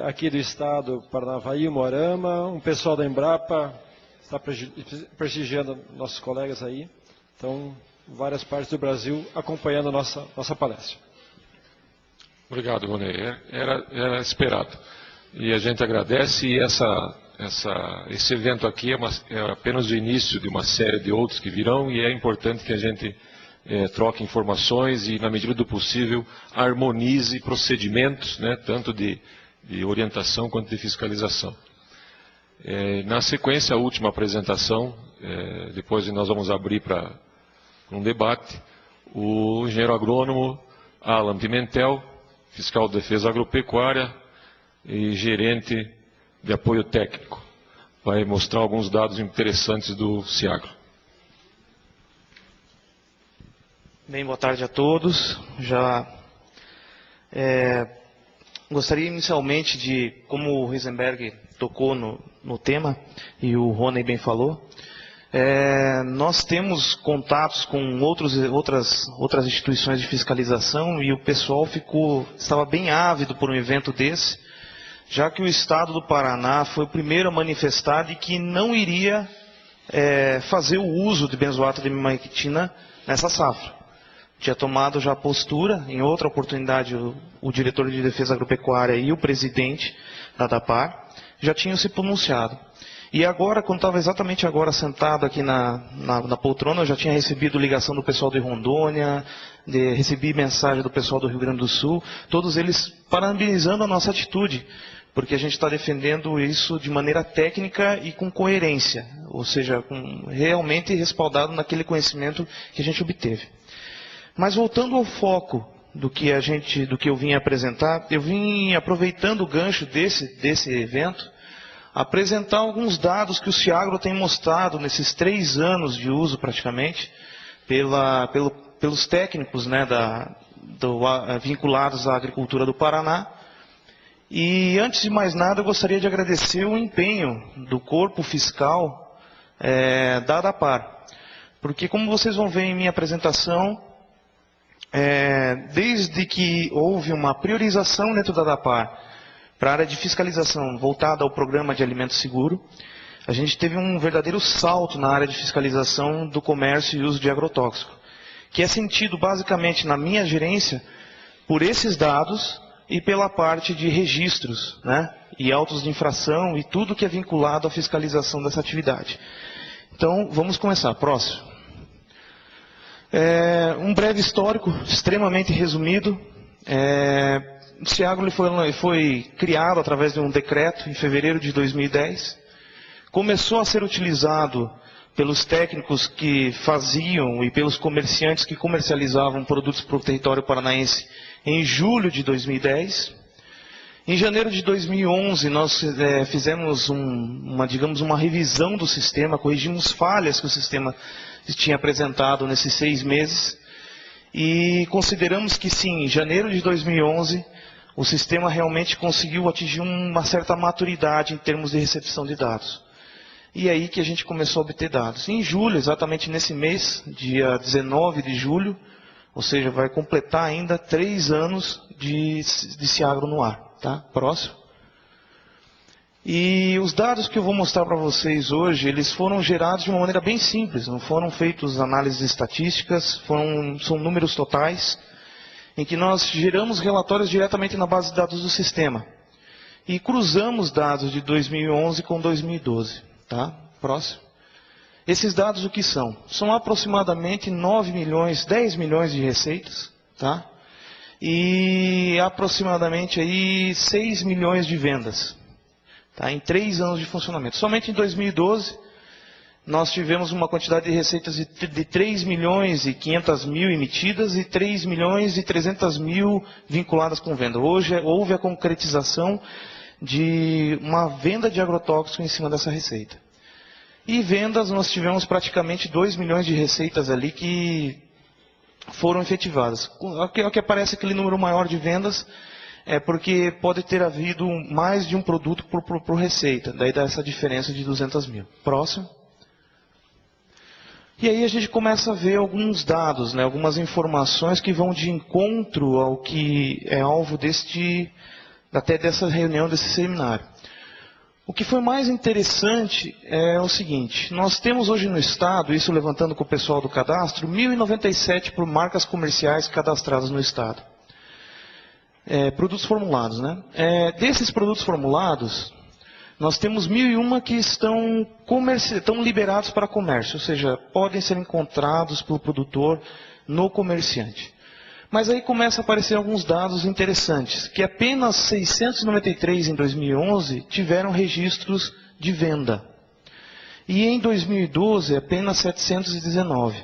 aqui do estado, Paranavaí, Moarama, um pessoal da Embrapa está prestigiando nossos colegas aí. Então, várias partes do Brasil acompanhando a nossa palestra. Obrigado, Ronei. Era esperado. E a gente agradece, e esse evento aqui é apenas o início de uma série de outros que virão, e é importante que a gente troque informações e, na medida do possível, harmonize procedimentos, né, tanto de orientação quanto de fiscalização. Na sequência, a última apresentação, depois nós vamos abrir para um debate, o engenheiro agrônomo Alan Pimentel, fiscal de defesa agropecuária e gerente de apoio técnico. Vai mostrar alguns dados interessantes do Ciagro. Bem, boa tarde a todos. Gostaria inicialmente de, como o Reisenberg tocou no tema, e o Rony bem falou, nós temos contatos com outras instituições de fiscalização, e o pessoal estava bem ávido por um evento desse, já que o Estado do Paraná foi o primeiro a manifestar de que não iria fazer o uso de benzoato de imaitina nessa safra. Tinha tomado já postura, em outra oportunidade o diretor de defesa agropecuária e o presidente da DAPAR já tinham se pronunciado. E agora, quando estava exatamente agora sentado aqui na poltrona, eu já tinha recebido ligação do pessoal de Rondônia, recebi mensagem do pessoal do Rio Grande do Sul, todos eles parabenizando a nossa atitude, porque a gente está defendendo isso de maneira técnica e com coerência, ou seja, realmente respaldado naquele conhecimento que a gente obteve. Mas voltando ao foco do que eu vim apresentar, eu vim aproveitando o gancho desse evento, apresentar alguns dados que o Ciagro tem mostrado nesses 3 anos de uso praticamente, pelos técnicos, né, vinculados à agricultura do Paraná. E antes de mais nada, eu gostaria de agradecer o empenho do corpo fiscal da ADAPAR. Porque como vocês vão ver em minha apresentação, desde que houve uma priorização dentro da ADAPAR para a área de fiscalização voltada ao programa de alimento seguro, a gente teve um verdadeiro salto na área de fiscalização do comércio e uso de agrotóxico, que é sentido basicamente na minha gerência por esses dados e pela parte de registros, né, e autos de infração e tudo que é vinculado à fiscalização dessa atividade. Então, vamos começar. Próximo. Um breve histórico, extremamente resumido. O CIAGRO foi criado através de um decreto em fevereiro de 2010. Começou a ser utilizado pelos técnicos que faziam e pelos comerciantes que comercializavam produtos para o território paranaense em julho de 2010. Em janeiro de 2011, nós fizemos uma revisão do sistema, corrigimos falhas que o sistema tinha apresentado nesses 6 meses e consideramos que sim, em janeiro de 2011, o sistema realmente conseguiu atingir uma certa maturidade em termos de recepção de dados. E é aí que a gente começou a obter dados. Em julho, exatamente nesse mês, dia 19 de julho, ou seja, vai completar ainda 3 anos de CIAGRO no ar. Tá? Próximo. E os dados que eu vou mostrar para vocês hoje, eles foram gerados de uma maneira bem simples, não foram feitos análises estatísticas, são números totais, em que nós geramos relatórios diretamente na base de dados do sistema. E cruzamos dados de 2011 com 2012. Tá? Próximo. Esses dados o que são? São aproximadamente 9 milhões, 10 milhões de receitas, tá? E aproximadamente aí 6 milhões de vendas, tá? Em 3 anos de funcionamento. Somente em 2012, nós tivemos uma quantidade de receitas de 3 milhões e 500 mil emitidas e 3 milhões e 300 mil vinculadas com venda. Hoje houve a concretização de uma venda de agrotóxico em cima dessa receita. E vendas, nós tivemos praticamente 2 milhões de receitas ali que foram efetivadas. O que aparece aquele número maior de vendas é porque pode ter havido mais de um produto por receita. Daí dá essa diferença de 200 mil. Próximo. E aí a gente começa a ver alguns dados, né, algumas informações que vão de encontro ao que é alvo até dessa reunião, desse seminário. O que foi mais interessante é o seguinte, nós temos hoje no Estado, isso levantando com o pessoal do cadastro, 1.097 por marcas comerciais cadastradas no Estado. Produtos formulados, né? Desses produtos formulados, nós temos 1.001 que estão liberados para comércio, ou seja, podem ser encontrados pelo produtor no comerciante. Mas aí começa a aparecer alguns dados interessantes, que apenas 693 em 2011 tiveram registros de venda. E em 2012, apenas 719.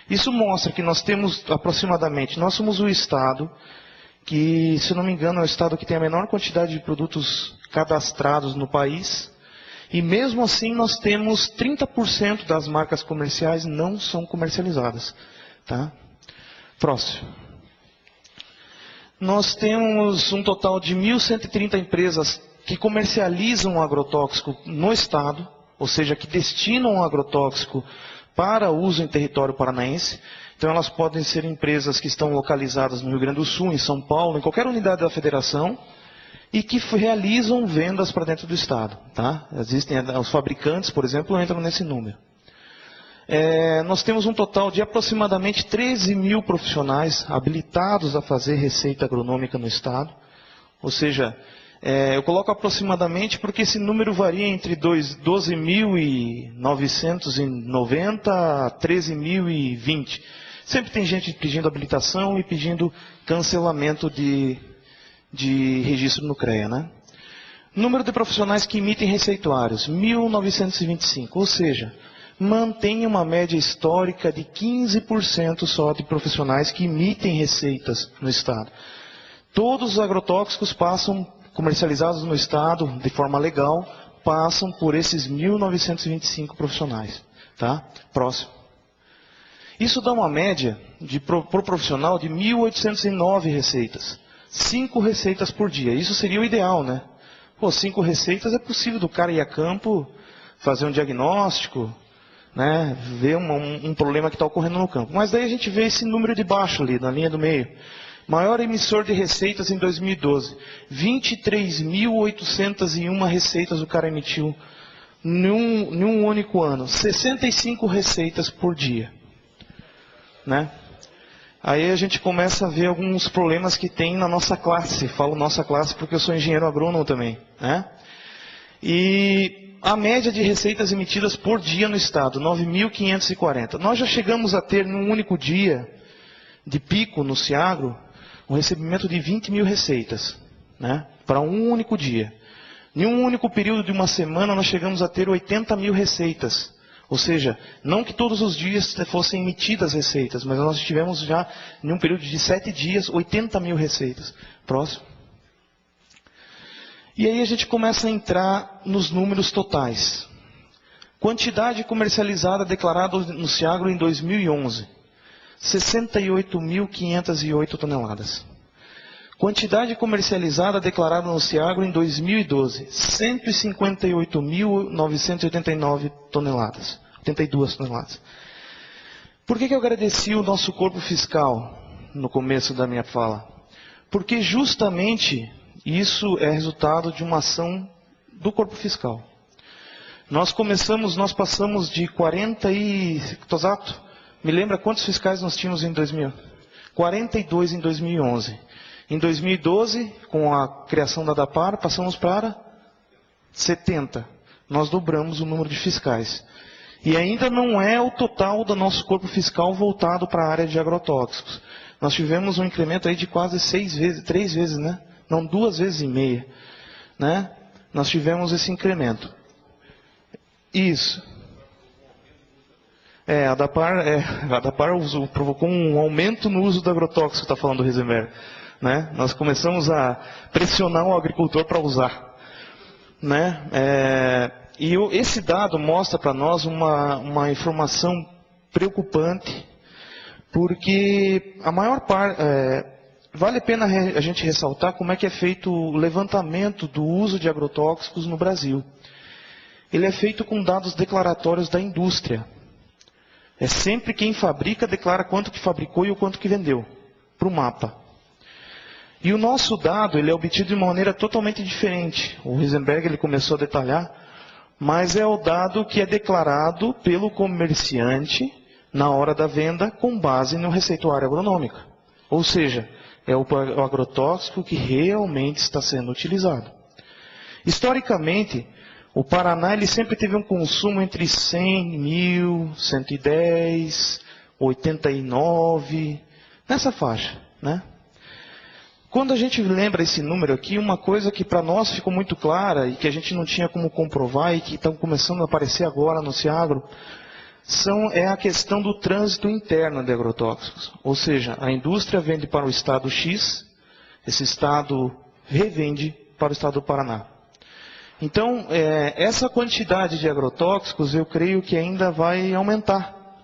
Isso mostra que nós temos aproximadamente, nós somos o estado que, se não me engano, é o estado que tem a menor quantidade de produtos cadastrados no país. E mesmo assim nós temos 30% das marcas comerciais não são comercializadas. Tá? Próximo. Nós temos um total de 1.130 empresas que comercializam agrotóxico no Estado, ou seja, que destinam o agrotóxico para uso em território paranaense. Então elas podem ser empresas que estão localizadas no Rio Grande do Sul, em São Paulo, em qualquer unidade da federação, e que realizam vendas para dentro do Estado. Tá? Existem os fabricantes, por exemplo, entram nesse número. Nós temos um total de aproximadamente 13 mil profissionais habilitados a fazer receita agronômica no Estado. Ou seja, eu coloco aproximadamente porque esse número varia entre 12.990 a 13.020. Sempre tem gente pedindo habilitação e pedindo cancelamento de registro no CREA, né? Número de profissionais que emitem receituários, 1.925, ou seja, mantém uma média histórica de 15% só de profissionais que emitem receitas no Estado. Todos os agrotóxicos comercializados no Estado, de forma legal, passam por esses 1.925 profissionais. Tá? Próximo. Isso dá uma média por profissional de 1.809 receitas. 5 receitas por dia. Isso seria o ideal, né? 5 receitas é possível do cara ir a campo, fazer um diagnóstico, né, ver um problema que está ocorrendo no campo. Mas daí a gente vê esse número de baixo ali, na linha do meio. Maior emissor de receitas em 2012. 23.801 receitas o cara emitiu num único ano. 65 receitas por dia. Né? Aí a gente começa a ver alguns problemas que tem na nossa classe. Falo nossa classe porque eu sou engenheiro agrônomo também. Né? E a média de receitas emitidas por dia no estado, 9.540. Nós já chegamos a ter, num único dia de pico no Ciagro, um recebimento de 20 mil receitas, né, para um único dia. Em um único período de uma semana, nós chegamos a ter 80 mil receitas. Ou seja, não que todos os dias fossem emitidas receitas, mas nós tivemos já, em um período de 7 dias, 80 mil receitas. Próximo. E aí a gente começa a entrar nos números totais. Quantidade comercializada declarada no Ciagro em 2011. 68.508 toneladas. Quantidade comercializada declarada no Ciagro em 2012, 158.989 toneladas, 82 toneladas. Por que eu agradeci o nosso corpo fiscal no começo da minha fala? Porque justamente isso é resultado de uma ação do corpo fiscal. Nós passamos de 40 e... Tosato? Me lembra quantos fiscais nós tínhamos em 2000? 42 em 2011. Em 2012, com a criação da DAPAR, passamos para 70. Nós dobramos o número de fiscais. E ainda não é o total do nosso corpo fiscal voltado para a área de agrotóxicos. Nós tivemos um incremento aí de quase 6 vezes, 3 vezes, né? Não, 2 vezes e meia. Né? Nós tivemos esse incremento. Isso. A DAPAR provocou um aumento no uso do agrotóxico, está falando o Heisenberg. Né? Nós começamos a pressionar o agricultor para usar. Né? E esse dado mostra para nós uma informação preocupante, porque a maior parte... vale a pena a gente ressaltar como é que é feito o levantamento do uso de agrotóxicos no Brasil. Ele é feito com dados declaratórios da indústria. É sempre quem fabrica declara quanto que fabricou e o quanto que vendeu, para o mapa. E o nosso dado ele é obtido de uma maneira totalmente diferente. O Heisenberg ele começou a detalhar, mas é o dado que é declarado pelo comerciante na hora da venda com base no receituário agronômico. Ou seja, é o agrotóxico que realmente está sendo utilizado. Historicamente, o Paraná ele sempre teve um consumo entre 100 mil, 110, 89, nessa faixa. Né? Quando a gente lembra esse número aqui, uma coisa que para nós ficou muito clara e que a gente não tinha como comprovar e que estão começando a aparecer agora no Ciagro, é a questão do trânsito interno de agrotóxicos. Ou seja, a indústria vende para o estado X, esse estado revende para o estado do Paraná. Então, essa quantidade de agrotóxicos, eu creio que ainda vai aumentar.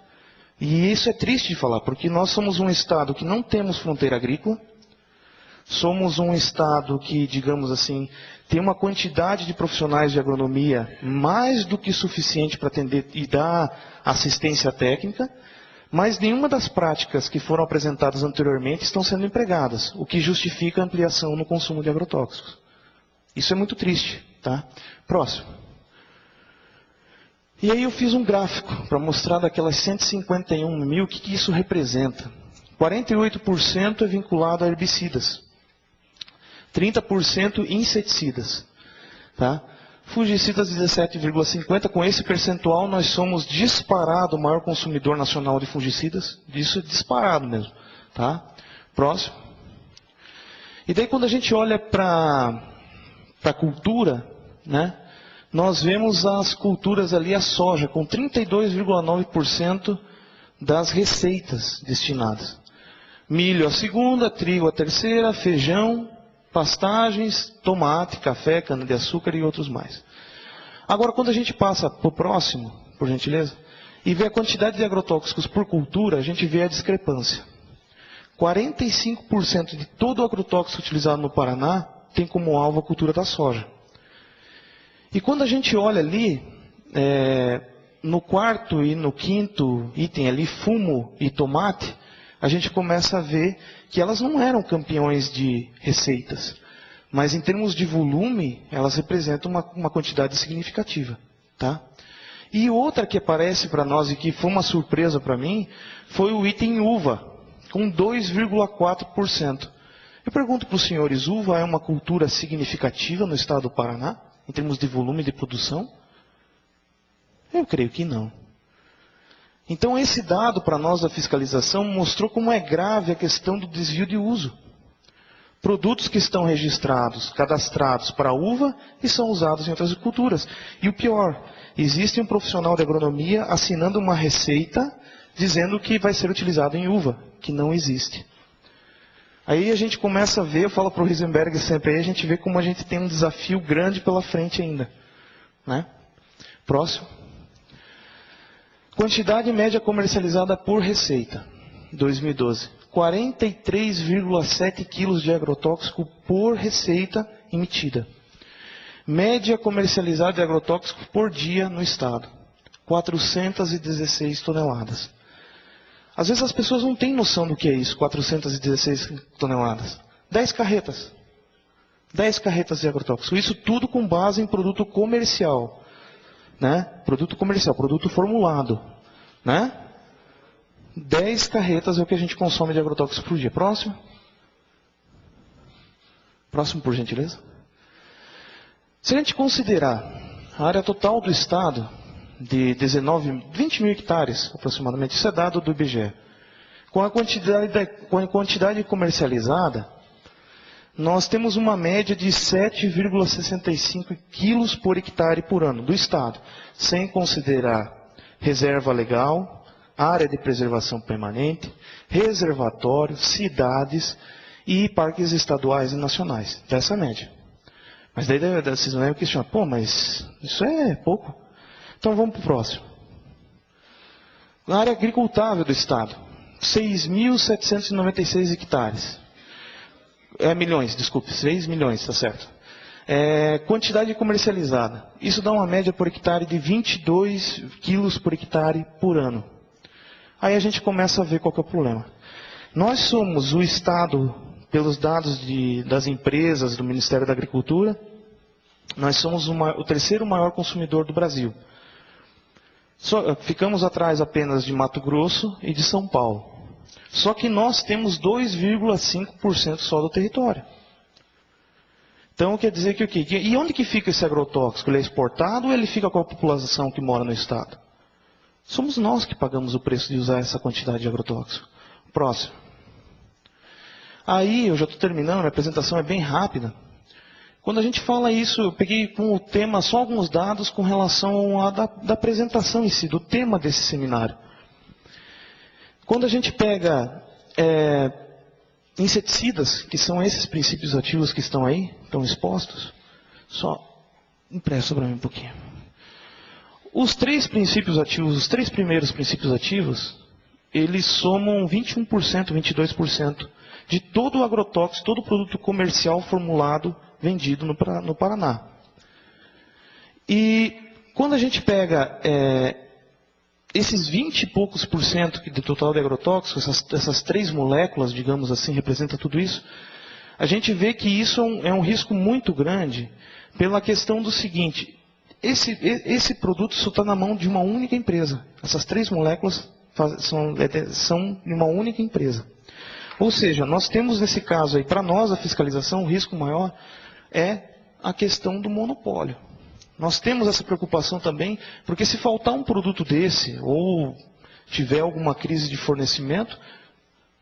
E isso é triste de falar, porque nós somos um estado que não temos fronteira agrícola, somos um estado que, digamos assim, tem uma quantidade de profissionais de agronomia mais do que suficiente para atender e dar assistência técnica, mas nenhuma das práticas que foram apresentadas anteriormente estão sendo empregadas, o que justifica a ampliação no consumo de agrotóxicos. Isso é muito triste. Tá? Próximo. E aí eu fiz um gráfico para mostrar daquelas 151 mil, o que isso representa. 48% é vinculado a herbicidas. 30% inseticidas. Tá? Fungicidas 17,50%. Com esse percentual nós somos disparado o maior consumidor nacional de fungicidas. Isso é disparado mesmo. Tá? Próximo. E daí quando a gente olha para a cultura, né, nós vemos as culturas ali, a soja, com 32,9% das receitas destinadas. Milho a segunda, trigo a terceira, feijão, pastagens, tomate, café, cana-de-açúcar e outros mais. Agora, quando a gente passa para o próximo, por gentileza, e vê a quantidade de agrotóxicos por cultura, a gente vê a discrepância. 45% de todo o agrotóxico utilizado no Paraná tem como alvo a cultura da soja. E quando a gente olha ali, no quarto e no quinto item ali, fumo e tomate, a gente começa a ver que elas não eram campeões de receitas. Mas em termos de volume, elas representam uma quantidade significativa. Tá? E outra que aparece para nós e que foi uma surpresa para mim, foi o item uva, com 2,4%. Eu pergunto para os senhores, uva é uma cultura significativa no estado do Paraná, em termos de volume de produção? Eu creio que não. Então esse dado para nós da fiscalização mostrou como é grave a questão do desvio de uso. Produtos que estão registrados, cadastrados para uva e são usados em outras culturas. E o pior, existe um profissional de agronomia assinando uma receita dizendo que vai ser utilizado em uva, que não existe. Aí a gente começa a ver, eu falo para o Risenberg sempre, aí a gente vê como a gente tem um desafio grande pela frente ainda. Né? Próximo. Quantidade média comercializada por receita, 2012. 43,7 quilos de agrotóxico por receita emitida. Média comercializada de agrotóxico por dia no estado, 416 toneladas. Às vezes as pessoas não têm noção do que é isso, 416 toneladas. 10 carretas. 10 carretas de agrotóxico. Isso tudo com base em produto comercial. Né? Produto comercial, produto formulado. Né? 10 carretas é o que a gente consome de agrotóxico por dia. Próximo. Próximo, por gentileza. Se a gente considerar a área total do estado de 20 mil hectares, aproximadamente, isso é dado do IBGE, com a quantidade comercializada, nós temos uma média de 7,65 quilos por hectare por ano do estado, sem considerar reserva legal, área de preservação permanente, reservatórios, cidades e parques estaduais e nacionais. Dessa média. Mas daí vocês vão questionar, pô, mas isso é pouco. Então vamos para o próximo. A área agricultável do estado, 6.796 hectares. Milhões, desculpe, 6 milhões, está certo. Quantidade comercializada. Isso dá uma média por hectare de 22 quilos por hectare por ano. Aí a gente começa a ver qual que é o problema. Nós somos o estado, pelos dados das empresas do Ministério da Agricultura, nós somos o terceiro maior consumidor do Brasil. Ficamos atrás apenas de Mato Grosso e de São Paulo. Só que nós temos 2,5% só do território. Então quer dizer que o quê? E onde que fica esse agrotóxico? Ele é exportado ou ele fica com a população que mora no estado? Somos nós que pagamos o preço de usar essa quantidade de agrotóxico. Próximo. Aí, eu já estou terminando, minha apresentação é bem rápida. Quando a gente fala isso, eu peguei como tema só alguns dados com relação à da apresentação em si, do tema desse seminário. Quando a gente pega inseticidas, que são esses princípios ativos que estão aí, estão expostos, só impressa para mim um pouquinho. Os três princípios ativos, os três primeiros princípios ativos, eles somam 21%, 22% de todo o agrotóxico, todo o produto comercial formulado, vendido no Paraná. E quando a gente pega esses 20 e poucos por cento do total de agrotóxicos, essas três moléculas, digamos assim, representam tudo isso, a gente vê que isso é um risco muito grande pela questão do seguinte: esse produto só está na mão de uma única empresa. Essas três moléculas são de uma única empresa. Ou seja, nós temos nesse caso aí, para nós a fiscalização, o risco maior é a questão do monopólio. Nós temos essa preocupação também, porque se faltar um produto desse, ou tiver alguma crise de fornecimento,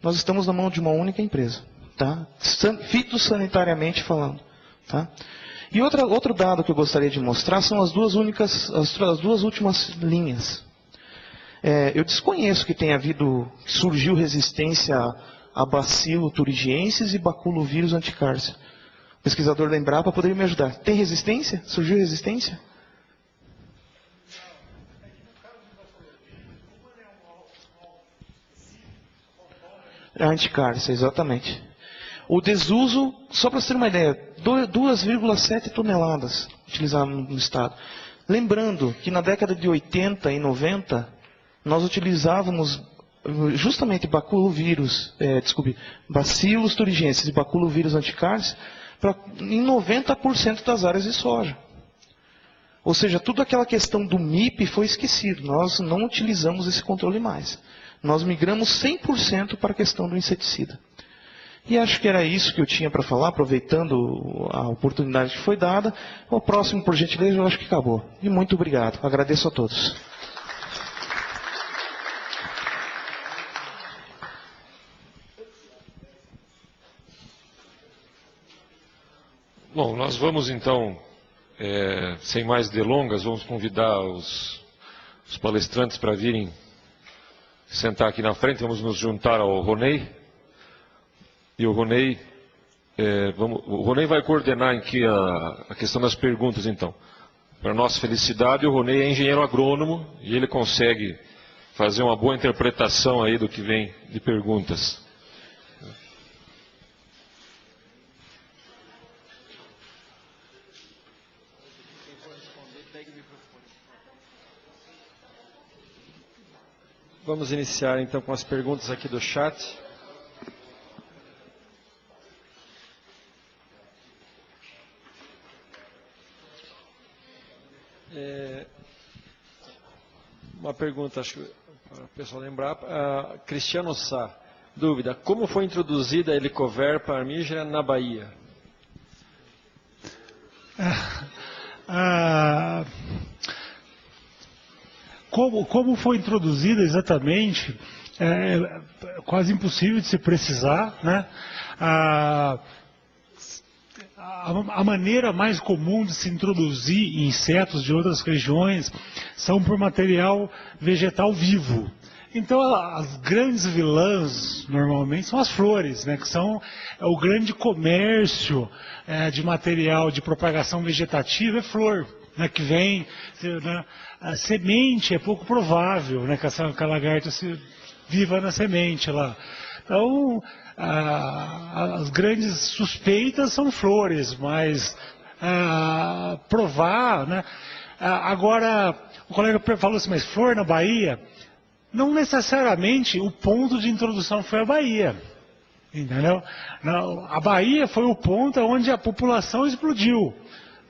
nós estamos na mão de uma única empresa. Tá? Fitossanitariamente falando. Tá? E outro dado que eu gostaria de mostrar são as duas últimas linhas. Eu desconheço que surgiu resistência a bacilo thuringiensis e baculovírus anticárcia. O pesquisador da Embrapa poderia me ajudar. Tem resistência? Surgiu resistência? A anticárcia, exatamente. O desuso, só para você ter uma ideia, 2,7 toneladas utilizadas no estado. Lembrando que na década de 80 e 90, nós utilizávamos justamente bacilos thuringiensis e baculovírus anticáries em 90% das áreas de soja. Ou seja, toda aquela questão do MIP foi esquecido. Nós não utilizamos esse controle mais. Nós migramos 100% para a questão do inseticida. E acho que era isso que eu tinha para falar, aproveitando a oportunidade que foi dada. O próximo, por gentileza, eu acho que acabou. E muito obrigado. Agradeço a todos. Bom, nós vamos então, sem mais delongas, vamos convidar os palestrantes para virem sentar aqui na frente. Vamos nos juntar ao Ronei. E o Ronei vai coordenar aqui a questão das perguntas, então. Para nossa felicidade, o Ronei é engenheiro agrônomo e ele consegue fazer uma boa interpretação aí do que vem de perguntas. Vamos iniciar então com as perguntas aqui do chat. Uma pergunta, acho que para o pessoal lembrar. Cristiano Sá, dúvida: como foi introduzida a Helicoverpa armígera na Bahia? Como foi introduzida exatamente, é quase impossível de se precisar, né? A maneira mais comum de se introduzir insetos de outras regiões são por material vegetal vivo. Então, as grandes vilãs, normalmente, são as flores, né, que são o grande comércio de material de propagação vegetativa, é flor, né, que vem, né, a semente é pouco provável, né, que a lagarta viva na semente lá. Então, as grandes suspeitas são flores, mas provar, né? Agora, o colega falou assim, mas flor na Bahia? Não necessariamente o ponto de introdução foi a Bahia, entendeu? A Bahia foi o ponto onde a população explodiu,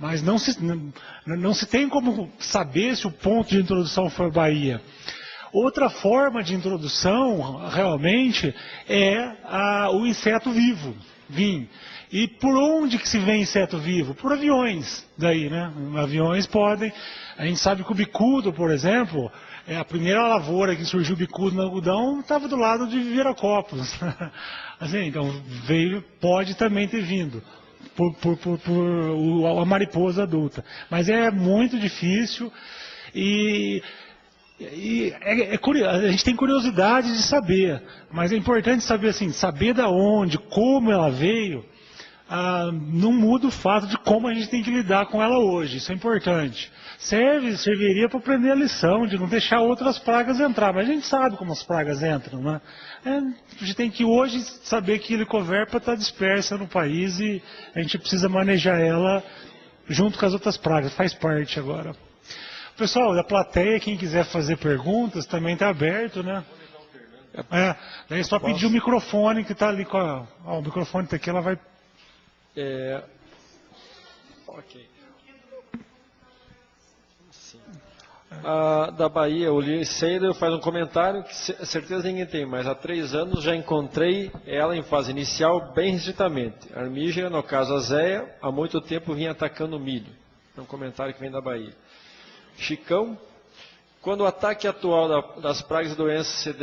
mas não se tem como saber se o ponto de introdução foi a Bahia. Outra forma de introdução, realmente, é o inseto vivo, vir. E por onde que se vê inseto vivo? Por aviões, daí, né? Aviões podem... A gente sabe que o bicudo, por exemplo, a primeira lavoura que surgiu bicudo no algodão estava do lado de Viracopos. Assim, então, pode também ter vindo por a mariposa adulta. Mas é muito difícil e a gente tem curiosidade de saber, mas é importante saber assim, saber da onde, como ela veio, não muda o fato de como a gente tem que lidar com ela hoje. Isso é importante. Serviria para aprender a lição de não deixar outras pragas entrar, mas a gente sabe como as pragas entram, né? A gente tem que hoje saber que a Helicoverpa está dispersa no país e a gente precisa manejar ela junto com as outras pragas, faz parte agora. Pessoal, da plateia, quem quiser fazer perguntas, também está aberto, né? Daí é só pedir o microfone que está ali com o microfone está aqui, ela vai... Ok. Sim. Da Bahia, o Lee Seider faz um comentário que certeza ninguém tem, mas há 3 anos já encontrei ela em fase inicial bem restritamente. Armígera, no caso a zéia, há muito tempo vinha atacando o milho. É um comentário que vem da Bahia. Chicão, quando o ataque atual das pragas e doenças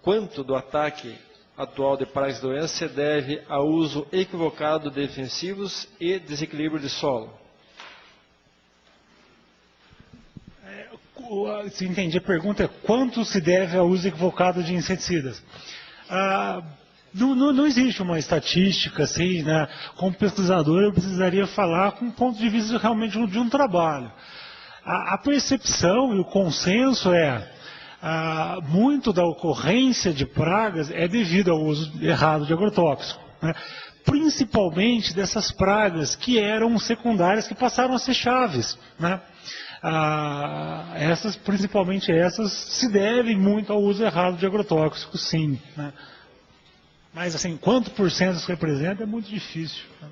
quanto do ataque atual de pragas e doenças se deve ao uso equivocado de defensivos e desequilíbrio de solo? Se entendi, a pergunta é quanto se deve ao uso equivocado de inseticidas. Não existe uma estatística assim, né? Como pesquisador eu precisaria falar com um ponto de vista realmente de um trabalho. A percepção e o consenso muito da ocorrência de pragas é devido ao uso errado de agrotóxico, né? Principalmente dessas pragas que eram secundárias, que passaram a ser chaves, né? principalmente essas, se devem muito ao uso errado de agrotóxicos, sim, né? Mas, assim, quanto por cento isso representa é muito difícil, né?